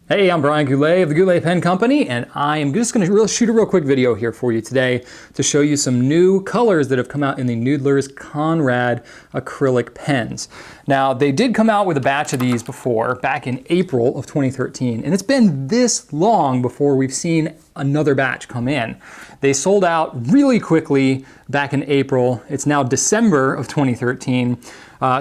Hey, I'm Brian Goulet of the Goulet Pen Company, and I am just going to shoot a real quick video here for you today to show you some new colors that have come out in the Noodler's Konrad acrylic pens. Now, they did come out with a batch of these before, back in April of 2013, and it's been this long before we've seen another batch come in. They sold out really quickly back in April. It's now December of 2013.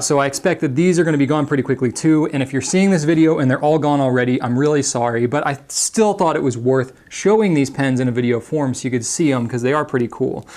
So I expect that these are going to be gone pretty quickly too. And if you're seeing this video and they're all gone already, I'm really sorry, but I still thought it was worth showing these pens in a video form so you could see them because they are pretty cool.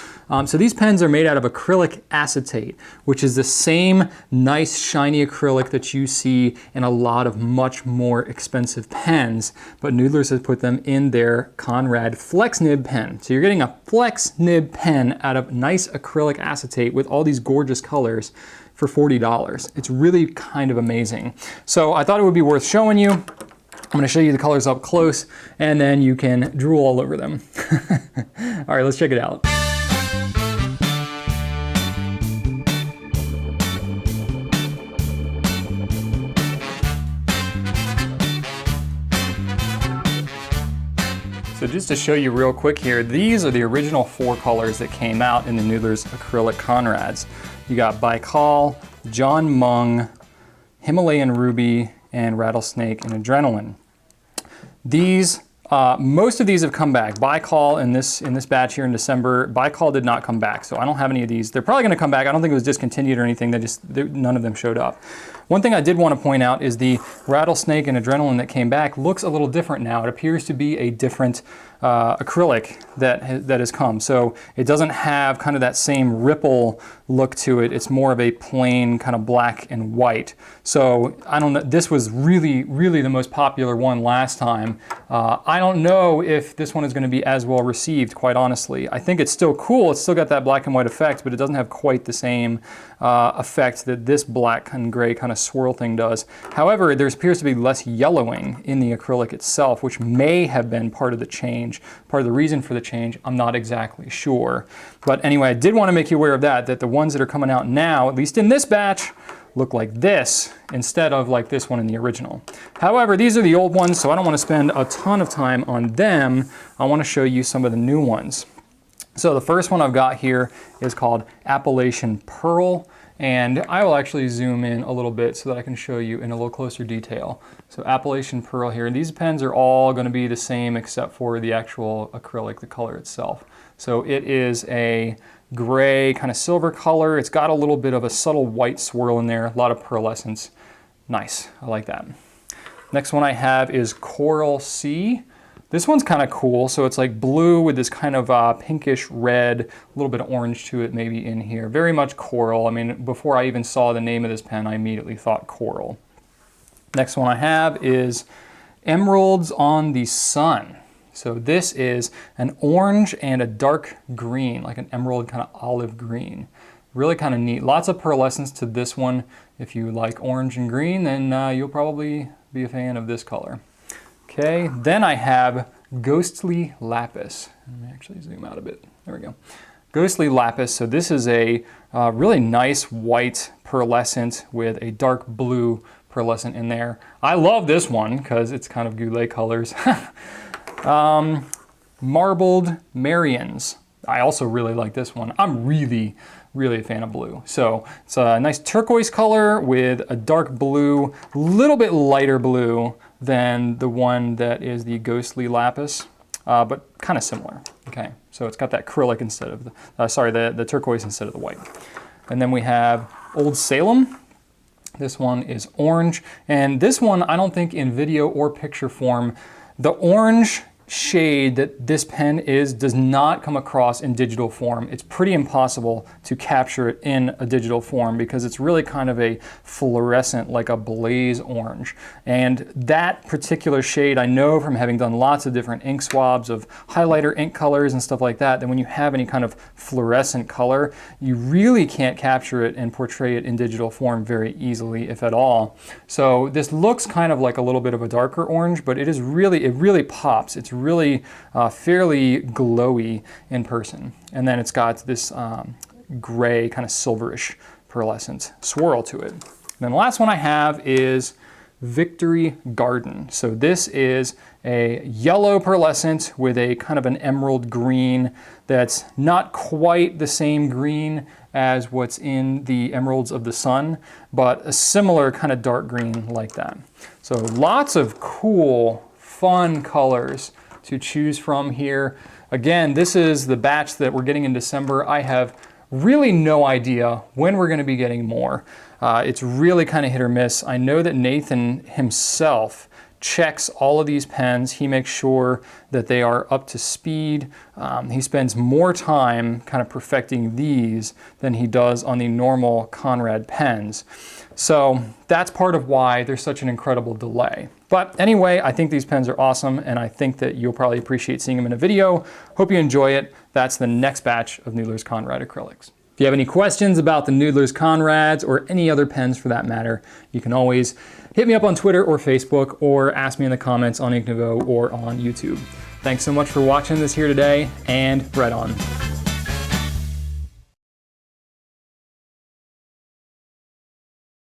So these pens are made out of acrylic acetate, which is the same nice shiny acrylic that you see in a lot of much more expensive pens, but Noodler's has put them in their Konrad Flex Nib pen. So you're getting a Flex Nib pen out of nice acrylic acetate with all these gorgeous colors for $40. It's really kind of amazing. So I thought it would be worth showing you. I'm going to show you the colors up close and then you can drool all over them. All right, let's check it out. So just to show you real quick here, these are the original 4 colors that came out in the Noodler's acrylic Konrads. You got Baikal, John Mung, Himalayan Ruby, and Rattlesnake and Adrenaline. These, most of these have come back. Baikal in this batch here in December, Baikal did not come back, so I don't have any of these. They're probably going to come back. I don't think it was discontinued or anything. None of them showed up. One thing I did want to point out is the Rattlesnake and Adrenaline that came back looks a little different now. It appears to be a different acrylic that has come. So it doesn't have kind of that same ripple look to it. It's more of a plain kind of black and white. So I don't know, this was really the most popular one last time. I don't know if this one is going to be as well received, quite honestly. I think it's still cool. It's still got that black and white effect, but it doesn't have quite the same effect that this black and gray kind of swirl thing does. However, there appears to be less yellowing in the acrylic itself, which may have been part of the change. Part of the reason for the change, I'm not exactly sure. But anyway, I did want to make you aware of that the ones that are coming out now, at least in this batch, look like this instead of like this one in the original. However, these are the old ones, so I don't want to spend a ton of time on them. I want to show you some of the new ones. So the first one I've got here is called Appalachian Pearl. And I will actually zoom in a little bit so that I can show you in a little closer detail. So Appalachian Pearl here, and these pens are all going to be the same except for the actual acrylic, the color itself. So it is a gray kind of silver color. It's got a little bit of a subtle white swirl in there, a lot of pearlescence. Nice, I like that. Next one I have is Coral Sea. This one's kind of cool, so it's like blue with this kind of pinkish red, a little bit of orange to it maybe in here. Very much coral. I mean, before I even saw the name of this pen, I immediately thought coral. Next one I have is Emeralds on the Sun. So this is an orange and a dark green, like an emerald kind of olive green. Really kind of neat. Lots of pearlescence to this one. If you like orange and green, then you'll probably be a fan of this color. Okay, then I have Ghostly Lapis. Let me actually zoom out a bit. There we go. Ghostly Lapis. So this is a really nice white pearlescent with a dark blue pearlescent in there. I love this one because it's kind of Goulet colors. Marbled Marians. I also really like this one. I'm really a fan of blue. So it's a nice turquoise color with a dark blue, a little bit lighter blue than the one that is the Ghostly Lapis, but kind of similar. Okay, so it's got that acrylic instead of the turquoise instead of the white. And then we have Old Salem. This one is orange, and this one I don't think in video or picture form, the orange shade that this pen does not come across in digital form. It's pretty impossible to capture it in a digital form because it's really kind of a fluorescent, like a blaze orange. And that particular shade, I know from having done lots of different ink swabs of highlighter ink colors and stuff like that, when you have any kind of fluorescent color, you really can't capture it and portray it in digital form very easily, if at all. So this looks kind of like a little bit of a darker orange, but it really pops. It's really fairly glowy in person. And then it's got this gray kind of silverish pearlescent swirl to it. And then the last one I have is Victory Garden. So this is a yellow pearlescent with a kind of an emerald green that's not quite the same green as what's in the Emeralds of the Sun, but a similar kind of dark green like that. So lots of cool, fun colors to choose from here. Again, this is the batch that we're getting in December. I have really no idea when we're going to be getting more. It's really kind of hit or miss. I know that Nathan himself checks all of these pens. He makes sure that they are up to speed. He spends more time kind of perfecting these than he does on the normal Konrad pens. So that's part of why there's such an incredible delay. But anyway, I think these pens are awesome, and I think that you'll probably appreciate seeing them in a video. Hope you enjoy it. That's the next batch of Noodler's Konrad acrylics. If you have any questions about the Noodler's Konrads or any other pens for that matter, you can always hit me up on Twitter or Facebook, or ask me in the comments on Ink Nouveau or on YouTube. Thanks so much for watching this here today, and right on.